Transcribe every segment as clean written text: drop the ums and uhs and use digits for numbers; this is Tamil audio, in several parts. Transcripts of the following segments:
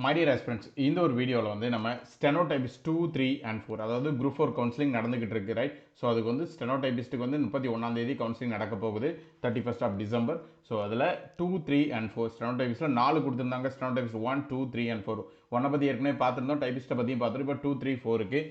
My dear aspirants, இந்த ஒரு வீடியோவில் வந்து நம்ம ஸ்டெனோடைபிஸ்ட் 2, 3 and 4 அதாவது குரூப் 4 கவுன்சிலிங் நடந்துகிட்டு இருக்கு ரைட். ஸோ அதுக்கு வந்து ஸ்டெனோடைபிஸ்ட்டுக்கு வந்து 31 கவுன்சிலிங் நடக்க போகுது 31st of December. ஸோ அதில் 2, 3 and 4 ஸ்டெனோடைபிஸ்ட்டில் 4 கொடுத்துருந்தாங்க. ஸ்டெனோடைபிஸ்ட் 1, 2, 3 and 4 ஒன்றை பற்றி ஏற்கனவே பார்த்துருந்தோம், டைபிஸ்ட்டை பற்றியும் பார்த்துருக்கோம். இப்போ 2, 3, 4க்கு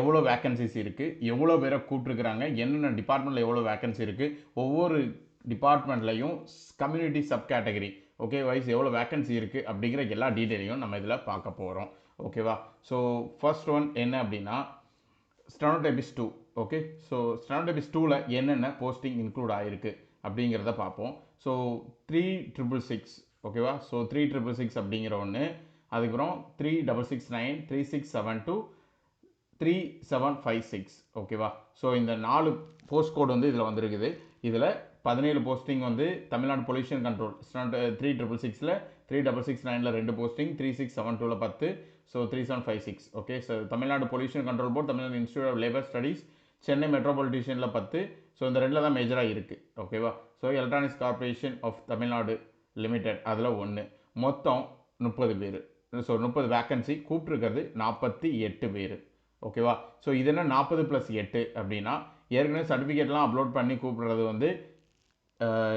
எவ்வளோ வேக்கன்சிஸ் இருக்குது, எவ்வளோ பேரை கூப்பிட்ருக்குறாங்க, என்னென்ன டிபார்ட்மெண்ட்டில் எவ்வளோ வேக்கன்சி இருக்குது, ஒவ்வொரு டிபார்ட்மெண்ட்லையும் community sub category okay wise எவ்வளோ வேக்கன்சி இருக்குது அப்படிங்கிற எல்லா டீட்டெயிலையும் நம்ம இதில் பார்க்க போகிறோம். ஓகேவா? ஸோ ஃபர்ஸ்ட் ஒன் என்ன அப்படின்னா ஸ்டெனோடைபிஸ்ட் 2. ஓகே, ஸோ ஸ்டெனோடைபிஸ்ட் 2ல் என்னென்ன போஸ்டிங் இன்க்ளூட் ஆகிருக்கு அப்படிங்கிறத பார்ப்போம். ஸோ 3666 ஓகேவா? ஸோ 3666 அப்படிங்கிற ஒன்று, அதுக்கப்புறம் 3669, 3672, 3756 ஓகேவா? ஸோ இந்த 4 போஸ்ட் கோட் வந்து இதில் வந்திருக்குது. இதில் 17 போஸ்டிங் வந்து தமிழ்நாடு பொல்யூஷன் கண்ட்ரோல் 3666ல், 3669ல் 2 போஸ்டிங், 3672ல் 10, so 3756 okay. So Tamil Nadu pollution control board, Tamil Nadu institute of labour studies, Chennai மெட்ரோபாலிட்டிஷனில் 10. ஸோ இந்த ரெண்டில் தான் மேஜராக இருக்குது ஓகேவா? So electronics corporation of Tamil Nadu limited அதில் 1. மொத்தம் 30 பேர். ஸோ 30 வேக்கன்சி, கூப்பிட்ருக்கிறது 48 பேர் ஓகேவா? ஸோ இது என்ன 40 + 8 அப்படின்னா ஏற்கனவே சர்டிஃபிகேட்லாம் அப்லோட் பண்ணி கூப்பிட்றது வந்து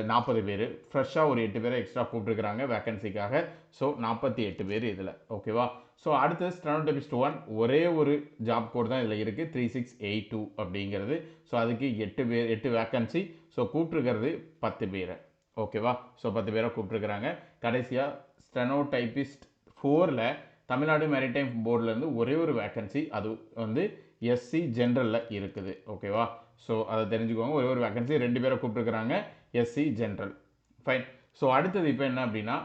40 பேர், ஃப்ரெஷ்ஷாக ஒரு 8 பேரை எக்ஸ்ட்ரா கூப்பிட்ருக்குறாங்க வேக்கன்சிக்காக. ஸோ 48 பேர் இதில் ஓகேவா? ஸோ அடுத்து ஸ்டெனோடைபிஸ்ட் 1 ஒரே ஒரு ஜாப் கோட் தான் இதில் இருக்குது, 3682 அப்படிங்கிறது. ஸோ அதுக்கு 8 வேக்கன்சி. ஸோ கூப்பிட்ருக்கிறது 10 பேரை ஓகேவா? ஸோ 10 பேரை கூப்பிட்ருக்குறாங்க. கடைசியாக ஸ்டெனோடைபிஸ்ட் 4ல் தமிழ்நாடு மேரிடைம் போர்டிலேருந்து ஒரே ஒரு வேக்கன்சி, அது வந்து எஸ்சி ஜென்ரலில் இருக்குது ஓகேவா? ஸோ அதை தெரிஞ்சுக்கோங்க. ஒரே ஒரு வேக்கன்சி, 2 பேரை கூப்பிட்ருக்குறாங்க, எஸ்சி ஜென்ரல். ஃபைன். ஸோ அடுத்தது இப்போ என்ன அப்படின்னா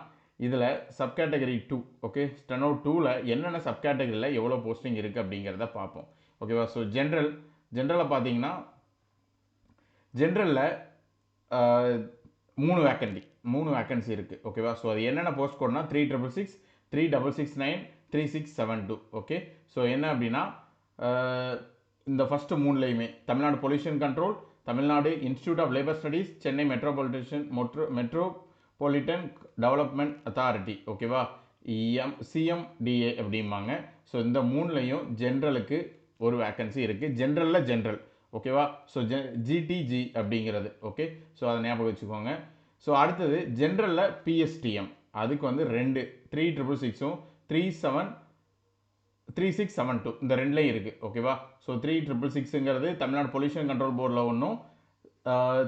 இதில் சப் கேட்டகரி 2 ஓகே. ஸ்டெனோ 2ல் என்னென்ன சப் கேட்டகரியில் எவ்வளோ போஸ்டிங் இருக்குது அப்படிங்கிறத பார்ப்போம் ஓகேவா? ஸோ ஜென்ரலில் பார்த்தீங்கன்னா ஜென்ரலில் 3 வேக்கன்சி இருக்குது ஓகேவா? ஸோ அது என்னென்ன போஸ்ட் கோட்னா 3666, 3669, 3672 ஓகே. ஸோ என்ன அப்படின்னா இந்த ஃபஸ்ட்டு 3லையுமே Tamil Nadu pollution control, Tamil Nadu institute of labour studies, Chennai metropolitan development authority ஓகேவா? சிஎம்டிஏ அப்படிம்பாங்க. ஸோ இந்த 3லையும் ஜென்ரலுக்கு ஒரு வேக்கன்சி இருக்குது. ஜென்ரல் ஓகேவா? ஸோ ஜிடிஜி அப்படிங்கிறது ஓகே. ஸோ அதை ஞாபகம் வச்சுக்கோங்க. ஸோ அடுத்தது ஜென்ரலில் பிஎஸ்டிஎம், அதுக்கு வந்து 2, 3666ம் 3672 இந்த ரெண்டுலேயும் இருக்குது ஓகேவா? ஸோ 3666ங்கிறது தமிழ்நாடு பொல்யூஷன் கண்ட்ரோல் போர்டில் ஒன்றும்,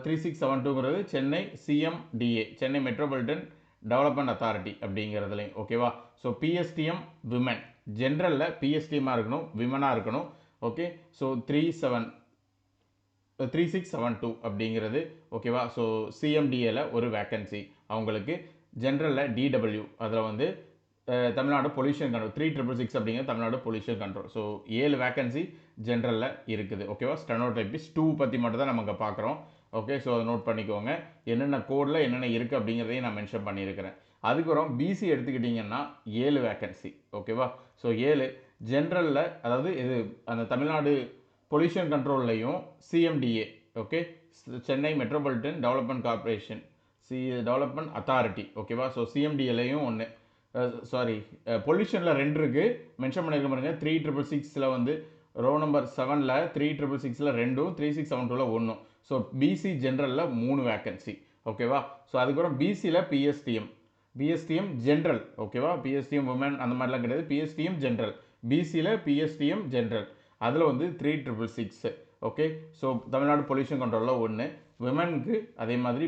3672ங்கிறது Chennai CMDA Chennai metropolitan development authority அப்படிங்கிறதுலையும் ஓகேவா? ஸோ பிஎஸ்டிஎம் விமன், ஜென்ரலில் பிஎஸ்டிஎம்மாக இருக்கணும், விமனாக இருக்கணும் ஓகே. ஸோ 3672 அப்படிங்கிறது ஓகேவா? ஸோ சிஎம்டிஏல ஒரு வேக்கன்சி அவங்களுக்கு. ஜென்ரலில் டிடபிள்யூ அதில் வந்து தமிழ்நாடு பொல்யூஷன் கண்ட்ரோல் 3666 அப்படிங்கிற Tamil Nadu pollution control. So 7 vacancy ஜென்ரலில் இருக்குது ஓகேவா? ஸ்டெனோடைபிஸ்ட் 2 பற்றி மட்டும் தான் நமக்கு பார்க்குறோம் ஓகே. ஸோ அதை நோட் பண்ணிக்கோங்க, என்னென்ன கோடில் என்னென்ன இருக்குது அப்படிங்கிறதையும் நான் மென்ஷன் பண்ணியிருக்கிறேன். அதுக்கப்புறம் பிசி எடுத்துக்கிட்டிங்கன்னா 7 வேக்கன்சி ஓகேவா? ஸோ 7 ஜென்ரலில், அதாவது இது அந்த தமிழ்நாடு பொல்யூஷன் கண்ட்ரோல்லையும் CMDA okay, Chennai metropolitan development corporation development authority ஓகேவா? ஸோ சிஎம்டிஏலையும் 1, சாரி பொல்யூஷனில் 2 இருக்குது மென்ஷன் பண்ணியிருக்க பாருங்க. 3666ல் வந்து ரோ நம்பர் 7ல் 3666ல் 2, 3672ல் 1. ஸோ பிசி ஜென்ரலில் 3 வேக்கன்சி ஓகேவா? ஸோ அதுக்கப்புறம் பிசியில் பிஎஸ்டிஎம் ஜென்ரல் ஓகேவா? பிஎஸ்டிஎம் உமன் அந்த மாதிரிலாம் கிடையாது, பிஎஸ்டிஎம் ஜென்ரல். பிசியில் பிஎஸ்டிஎம் ஜென்ரல் அதில் வந்து 3666 ஓகே. ஸோ தமிழ்நாடு பொல்யூஷன் கண்ட்ரோலில் 1. விமனுக்கு அதே மாதிரி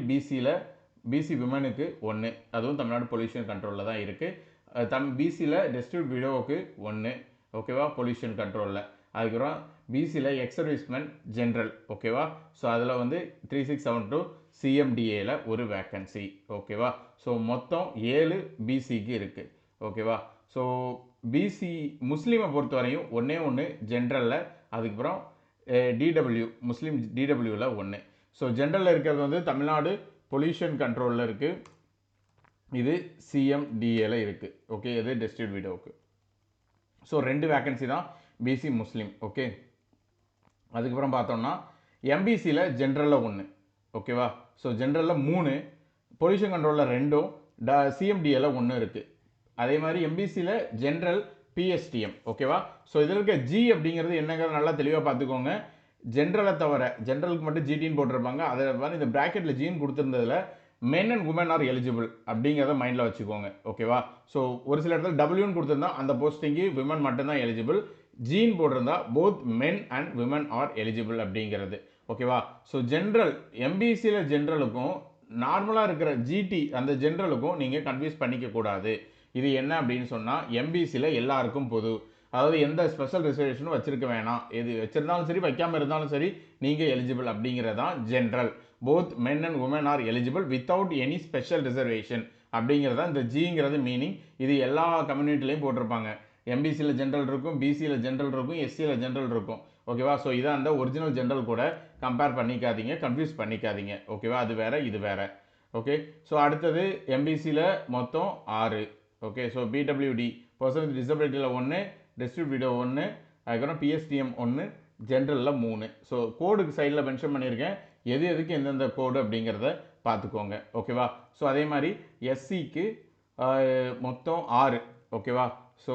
பிசி விமனுக்கு 1, அதுவும் தமிழ்நாடு பொல்யூஷன் கண்ட்ரோலில் தான் இருக்குது. பிசியில் டிஸ்ட்ரிக்ட் விடோவுக்கு 1 ஓகேவா? பொல்யூஷன் கண்ட்ரோலில். அதுக்கப்புறம் பிசியில் எக்ஸ் சர்வீஸ்மேன் ஜென்ரல் ஓகேவா? ஸோ அதில் வந்து 3672 சிஎம்டிஏல ஒரு வேக்கன்சி ஓகேவா? ஸோ மொத்தம் 7 பிசிக்கு இருக்குது ஓகேவா? ஸோ பிசி முஸ்லீமை பொறுத்த வரையும் 1 ஜென்ரலில், அதுக்கப்புறம் டிடபிள்யூ முஸ்லீம் டிடபிள்யூவில் 1. ஸோ ஜென்ரலில் இருக்கிறது வந்து தமிழ்நாடு பொல்யூஷன் கண்ட்ரோலில் இருக்குது, இது சிஎம்டிஏல இருக்குது ஓகே. இது டிஸ்ட்ரிக்ட் விடோவுக்கு. ஸோ 2 வேக்கன்சி தான் பிசி முஸ்லீம் ஓகே. அதுக்கப்புறம் பார்த்தோம்னா எம்பிசியில் ஜென்ரலில் 1 ஓகேவா? ஸோ ஜென்ரலில் 3, பொல்யூஷன் கண்ட்ரோலில் 2, சிஎம்டிஏல 1 இருக்குது அதே மாதிரி எம்பிசியில் ஜென்ரல் பிஎஸ்டிஎம் ஓகேவா. ஸோ இதில் இருக்க ஜி அப்படிங்கிறது என்னங்கிறத நல்லா தெளிவாக பார்த்துக்கோங்க. ஜென்ரலை தவிர ஜென்ரலுக்கு மட்டும் ஜிடின்னு போட்டிருப்பாங்க. அதை வந்து இந்த ப்ராக்கெட்டில் ஜின்னு கொடுத்துருந்ததில் men and women are eligible அப்படிங்கிறத மைண்டில் வச்சுக்கோங்க ஓகேவா. ஸோ ஒரு சில இடத்துல டபிள்யூன்னு கொடுத்துருந்தா அந்த போஸ்டிங்கு விமன் மட்டும்தான் எலிஜிபிள். ஜீன் போட்டிருந்தா both men and women are eligible அப்படிங்கிறது ஓகேவா. ஸோ ஜென்ரல் எம்பிசியில் ஜென்ரலுக்கும் நார்மலாக இருக்கிற ஜிடி அந்த ஜென்ரலுக்கும் நீங்கள் கன்ஃபியூஸ் பண்ணிக்க கூடாது. இது என்ன அப்படின்னு சொன்னால் எம்பிசியில் எல்லாருக்கும் பொது, அதாவது எந்த ஸ்பெஷல் ரிசர்வேஷனும் வச்சிருக்க வேணாம், எது வச்சிருந்தாலும் சரி வைக்காமல் இருந்தாலும் சரி நீங்கள் எலிஜிபிள் அப்படிங்கிறதான் general. Both men and women are eligible without any special reservation அப்படிங்கிறதா இந்த ஜிங்கிறது மீனிங். இது எல்லா கம்யூனிட்டிலையும் போட்டிருப்பாங்க. எம்பிசியில் ஜென்ரல் இருக்கும், பிசியில் ஜென்ரல் இருக்கும், எஸ்சியில் ஜென்ரல் இருக்கும் ஓகேவா. ஸோ இதான் அந்த ஒரிஜினல் ஜென்ரல் கூட கம்பேர் பண்ணிக்காதீங்க, கன்ஃபியூஸ் பண்ணிக்காதீங்க ஓகேவா. அது வேற இது வேற ஓகே. ஸோ அடுத்தது எம்பிசியில் மொத்தம் 6 okay. So PWD person with டிசபிலிட்டியில் 1, டிஸ்ட்ரிபியூட் விடோ 1, அதுக்கப்புறம் பிஎஸ்டிஎம் 1, ஜென்ரலில் 3. ஸோ கோடுக்கு சைடில் மென்ஷன் பண்ணியிருக்கேன், எது எதுக்கு எந்தெந்த கோடு அப்படிங்கிறத பார்த்துக்கோங்க ஓகேவா. ஸோ அதே மாதிரி எஸ்சிக்கு மொத்தம் 6 ஓகேவா. ஸோ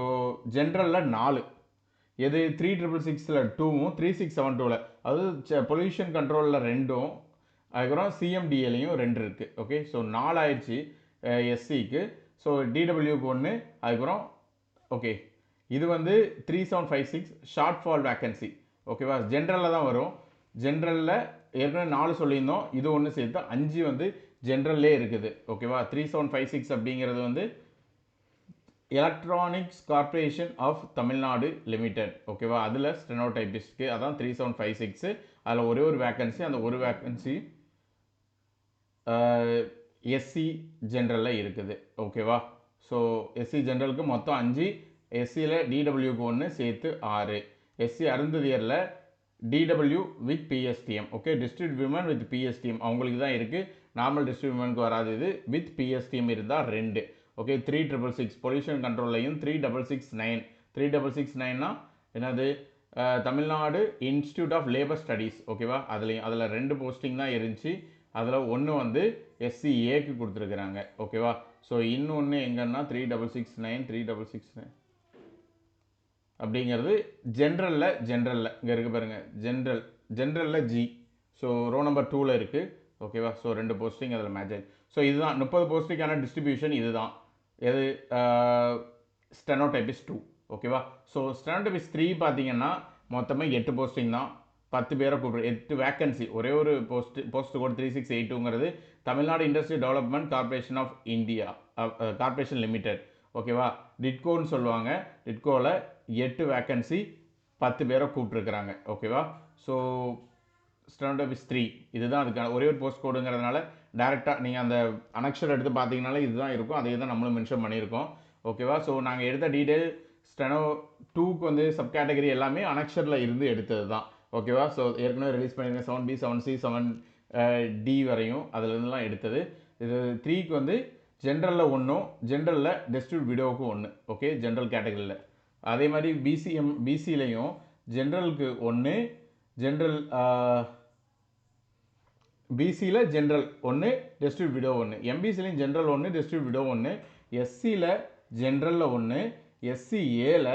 ஜென்ரலில் 4, எது 3666ல் 2வும் 3672ல் அதாவது பொல்யூஷன் கண்ட்ரோலில் 2ம் அதுக்கப்புறம் சிஎம்டிஏலையும் 2 இருக்குது ஓகே. ஸோ 4 ஆயிடுச்சு எஸ்சிக்கு. ஸோ டிடபிள்யூக்கு 1, அதுக்கப்புறம் ஓகே. இது வந்து 3756 ஷார்ட் ஃபால் வேக்கன்சி ஓகேவா. ஜென்ரலில் தான் வரும். ஜென்ரலில் ஏற்கனவே 4 சொல்லியிருந்தோம், இது ஒன்று சேர்த்து 5 வந்து ஜென்ரல்லே இருக்குது ஓகேவா. 3756 அப்படிங்கிறது வந்து Electronics corporation of Tamil Nadu Limited ஓகேவா. அதில் ஸ்டெனோடைபிஸ்ட்க்கு அதான் 3756. அதில் ஒரே ஒரு வேக்கன்சி, அந்த ஒரு வேக்கன்சி எஸ்சி ஜென்ரலில் இருக்குது ஓகேவா. ஸோ எஸ்சி ஜென்ரலுக்கு மொத்தம் 5, எஸ்சியில் டிடபிள்யூக்கு 1 சேர்த்து 6. எஸ்சி அருந்ததியரில் DW with PSTM okay. District women with PSTM அவங்களுக்கு தான் இருக்குது, நார்மல் டிஸ்ட்ரிக்ட் விமனுக்கு வராது. இது வித் பிஎஸ்டிஎம் இருந்தால் 2 ஓகே. 3666 பொல்யூஷன் கண்ட்ரோல்லையும் 3669. 3669னா என்னது, Tamil Nadu institute of labour Studies ஓகேவா. அதில் 2 போஸ்டிங் தான் இருந்துச்சு. அதில் ஒன்று வந்து எஸ்சிஏக்கு கொடுத்துருக்குறாங்க ஓகேவா. ஸோ இன்னொன்று எங்கன்னா 3669 3669 அப்படிங்கிறது ஜென்ரலில் இங்கே இருக்குது பாருங்கள், ஜென்ரலில் ஜி. ஸோ ரோ நம்பர் 2ல் இருக்குது ஓகேவா. ஸோ 2 போஸ்டிங் அதில் மேட்ச் ஆயிடுச்சு. ஸோ இதுதான் 30 போஸ்டிங்கான டிஸ்ட்ரிபியூஷன். இதுதான் எது ஸ்டெனோடைபிஸ்ட் 2 ஓகேவா. ஸோ ஸ்டெனோடைபிஸ்ட் 3 பார்த்தீங்கன்னா மொத்தமாக 8 போஸ்டிங் தான், 10 பேரை கூப்பிட்ரு, 8 வேக்கன்சி, ஒரே ஒரு போஸ்ட் கோட் 3682ங்கிறது Tamil Nadu industrial development corporation of India corporation limited ஓகேவா. டிட்கோன்னு சொல்லுவாங்க. டிட்கோவில் 8 வேக்கன்சி, 10 பேரை கூப்பிட்ருக்குறாங்க ஓகேவா. ஸோ ஸ்டெனோடைபிஸ்ட் 3 இதுதான் அதுக்கான ஒரே ஒரு போஸ்ட் கோடுங்கிறதுனால டேரெக்டாக நீங்கள் அந்த அனக்ஷர் எடுத்து பார்த்தீங்கனாலே இதுதான் இருக்கும், அதே தான் நம்மளும் மென்ஷன் பண்ணியிருக்கோம் ஓகேவா. ஸோ நாங்கள் எடுத்த டீட்டெயில் ஸ்டெனோ 2க்கு வந்து சப் கேட்டகரி எல்லாமே அனக்ஷரில் இருந்து எடுத்தது தான் ஓகேவா. ஸோ ஏற்கனவே ரிலீஸ் பண்ணியிருக்கேன் 7B 7C 7D வரையும் அதிலிருந்துலாம் எடுத்தது. இது 3க்கு வந்து ஜென்ரலில் 1, ஜென்ரலில் டிஸ்ட்ரிக்ட் விடோவுக்கு 1 ஓகே, ஜென்ரல் கேட்டகரியில். அதே மாதிரி பிசிலையும் ஜென்ரலுக்கு 1, ஜென்ரல் பிசியில் ஜென்ரல் 1, டிஸ்ட்ரிக்ட் விடோ 1, எம்பிசிலையும் ஜென்ரல் 1, டிஸ்ட்ரிக்ட் விடோ 1, எஸ்சியில் ஜென்ரலில் 1, எஸ்சிஏல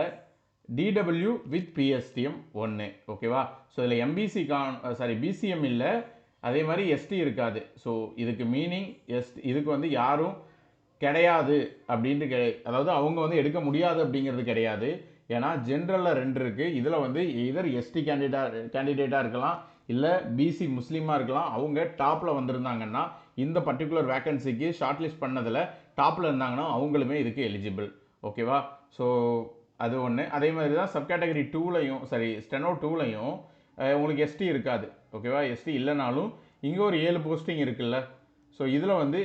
டிடபிள்யூ வித் பிஎஸ்டிஎம் 1 ஓகேவா. ஸோ இதில் எம்பிசி பிசிஎம் இல்லை, அதே மாதிரி எஸ்டி இருக்காது. ஸோ இதுக்கு மீனிங் இதுக்கு வந்து யாரும் கிடையாது அப்படின்ட்டு அதாவது அவங்க வந்து எடுக்க முடியாது அப்படிங்கிறது கிடையாது. ஏன்னா ஜென்ரலில் 2 இருக்குது. இதில் வந்து எதர் எஸ்டி கேண்டிடேட்டாக இருக்கலாம், இல்லை பிசி முஸ்லீமாக இருக்கலாம். அவங்க டாப்பில் வந்திருந்தாங்கன்னா இந்த பர்டிகுலர் வேக்கன்சிக்கு ஷார்ட் லிஸ்ட் பண்ணதில் டாப்பில் இருந்தாங்கன்னா அவங்களுமே இதுக்கு எலிஜிபிள் ஓகேவா. ஸோ அது ஒன்று. அதே மாதிரி தான் சப் கேட்டகரி 2லையும் ஸ்டெனோ 2லையும் உங்களுக்கு எஸ்டி இருக்காது ஓகேவா. எஸ்டி இல்லைனாலும் இங்கே ஒரு 7 போஸ்டிங் இருக்குல்ல, ஸோ இதில் வந்து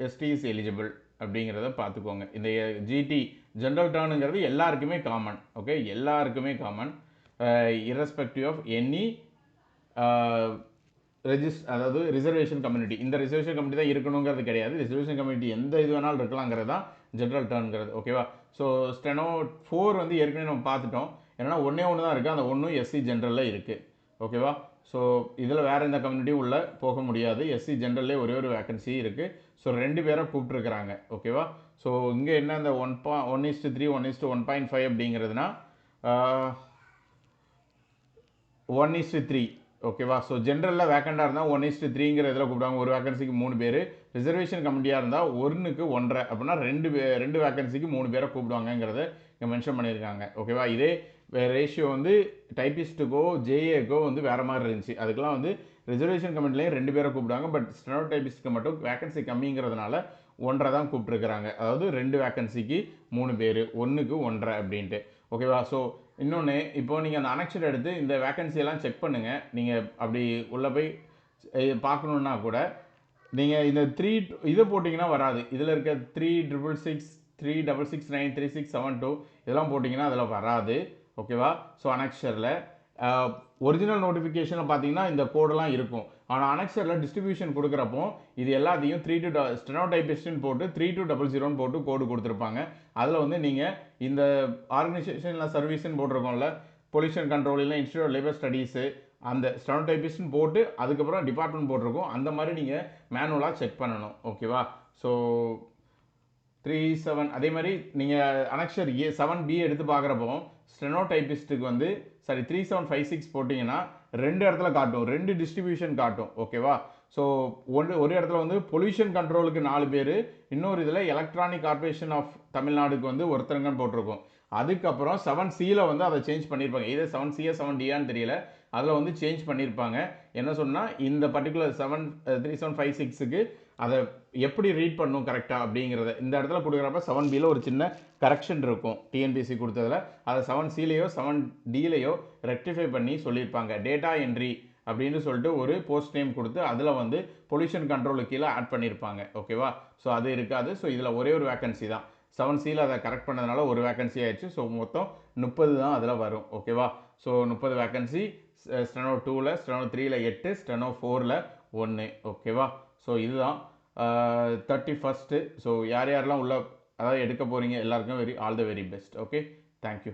எஸ்டி இஸ் எலிஜிபிள் அப்படிங்கிறத பார்த்துக்கோங்க. இந்த ஜிடி ஜென்ரல் டர்னுங்கிறது எல்லாருக்குமே காமன் ஓகே, எல்லாருக்குமே காமன் இரஸ்பெக்டிவ் ஆஃப் எனி அதாவது ரிசர்வேஷன் கம்யூனிட்டி. இந்த ரிசர்வேஷன் கம்யூனிட்டி தான் இருக்கணுங்கிறது கிடையாது, ரிசர்வேஷன் கம்யூனிட்டி எந்த இது வேணாலும் இருக்கலாங்கிறது தான் ஜென்ரல் டர்னுங்கிறது ஓகேவா. ஸோ ஸ்டெனோ 4 வந்து ஏற்கனவே நம்ம பார்த்துட்டோம், ஏன்னா ஒன்றே தான் இருக்குது, அந்த ஒன்றும் எஸ்சி ஜென்ரலில் இருக்குது ஓகேவா. ஸோ இதில் வேறு எந்த கம்யூனிட்டியும் உள்ளே போக முடியாது, எஸ்சி ஜென்ரல்லே ஒரே ஒரு வேக்கன்சி இருக்குது. ஸோ 2 பேரை கூப்பிட்ருக்குறாங்க ஓகேவா. ஸோ இங்கே என்ன இந்த 1:3 1:1.5 அப்படிங்கிறதுனா 1:3 ஓகேவா. ஸோ ஜென்ரலில் வேக்கண்டாக இருந்தால் 1:3ங்கிற இதில் கூப்பிடுவாங்க, ஒரு வேக்கன்சிக்கு 3 பேர். ரிசர்வேஷன் கமிட்டியாக இருந்தால் 1க்கு 1.5 அப்படின்னா ரெண்டு வேக்கன்சிக்கு 3 பேரை கூப்பிடுவாங்கங்கிறத இங்கே மென்ஷன் பண்ணியிருக்காங்க. ஓகேவா. இதே ரேஷியோ வந்து டைப்பிஸ்ட்டுக்கோ ஜேஏக்கோ வந்து வேறு மாதிரி இருந்துச்சு. அதுக்கெலாம் வந்து ரிசர்வேஷன் கமிட்டிலையும் 2 பேரை கூப்பிடுவாங்க. பட் ஸ்டெனோ டைப்பிஸ்ட்டுக்கு மட்டும் வேக்கன்சி கம்மிங்கிறதுனால 1.5 தான் கூப்பிட்ருக்குறாங்க. அதாவது 2 வேக்கன்சிக்கு 3 பேர், 1க்கு 1.5 அப்படின்ட்டு. ஓகேவா. ஸோ இன்னொன்று, இப்போ நீங்கள் அந்த அனெக்ஷன் எடுத்து இந்த வேக்கன்சியெல்லாம் செக் பண்ணுங்கள். நீங்கள் அப்படி உள்ளே போய் பார்க்கணுன்னா கூட நீங்கள் இந்த இதை போட்டிங்கன்னா வராது. இதில் இருக்க 366 3669 3672 இதெல்லாம் போட்டிங்கன்னா அதில் வராது. ஓகேவா. ஸோ அனெக்ஷரில் ஒரிஜினல் நோட்டிஃபிகேஷனில் பார்த்தீங்கன்னா இந்த கோடெல்லாம் இருக்கும். ஆனால் அனெக்ஷரில் டிஸ்ட்ரிபியூஷன் கொடுக்குறப்போ இது எல்லாத்தையும் ஸ்டெனோ டைப்பிஸ்ட்னு போட்டு 3200 போட்டு கோடு கொடுத்துருப்பாங்க. அதில் வந்து நீங்கள் இந்த ஆர்கனைசேஷனில் சர்வீஸ்ன்னு போட்டிருக்கோம்ல, பொல்யூஷன் கண்ட்ரோல் இல்லை இன்ஸ்டியூட் ஆஃப் லேபர் ஸ்டடீஸு, அந்த ஸ்டெனோ டைப்பிஸ்ட்னு போட்டு அதுக்கப்புறம் டிபார்ட்மெண்ட் போட்டிருக்கோம். அந்த மாதிரி நீங்கள் மேனுவலாக செக் பண்ணணும். ஓகேவா. ஸோ 37 அதே மாதிரி நீங்கள் அனெக்ஷர் 7B எடுத்து பார்க்குறப்போ ஸ்டெனோ டைப்பிஸ்ட்டுக்கு வந்து 3756 போட்டிங்கன்னா 2 இடத்துல காட்டும், 2 டிஸ்ட்ரிபியூஷன் காட்டும். ஓகேவா. ஸோ ஒரு இடத்துல வந்து பொல்யூஷன் கண்ட்ரோலுக்கு 4 பேர், இன்னொரு இதில் எலக்ட்ரானிக் கார்பரேஷன் ஆஃப் தமிழ்நாடுக்கு வந்து ஒருத்தருங்கன்னு போட்டிருக்கோம். அதுக்கப்புறம் 7Cயில் வந்து அதை சேஞ்ச் பண்ணியிருப்பாங்க. இதே 7Cயா 7Dயான்னு தெரியல, அதில் வந்து சேஞ்ச் பண்ணியிருப்பாங்க. என்ன சொன்னால் இந்த பர்டிகுலர் 3756க்கு அதை எப்படி ரீட் பண்ணும் கரெக்டாக அப்படிங்கிறத இந்த இடத்துல கொடுக்குறப்ப 7Bயில் ஒரு சின்ன கரெக்ஷன் இருக்கும் டிஎன்பிசி கொடுத்ததில். அதை 7Cலேயோ 7Dலேயோ ரெக்டிஃபை பண்ணி சொல்லியிருப்பாங்க. டேட்டா என்ட்ரி அப்படின்னு சொல்லிட்டு ஒரு போஸ்ட் நேம் கொடுத்து அதில் வந்து பொல்யூஷன் கண்ட்ரோலுக்கு கீழே ஆட் பண்ணியிருப்பாங்க. ஓகேவா. ஸோ அது இருக்காது. ஸோ இதில் ஒரே ஒரு வேக்கன்சி தான். 7Cயில் அதை கரெக்ட் பண்ணதுனால ஒரு வேக்கன்சி ஆயிடுச்சு. ஸோ மொத்தம் 30 தான் அதில் வரும். ஓகேவா. So 30 vacancy. ஸ்டெனோ 2ல், ஸ்டெனோ 3ல் 8, ஸ்டெனோ 4ல் 1. ஓகேவா. ஸோ இதுதான் 31st. ஸோ யார் யாரெல்லாம் உள்ள அதாவது எடுக்க போகிறீங்க எல்லாருக்கும் all the very best. Okay. Thank you.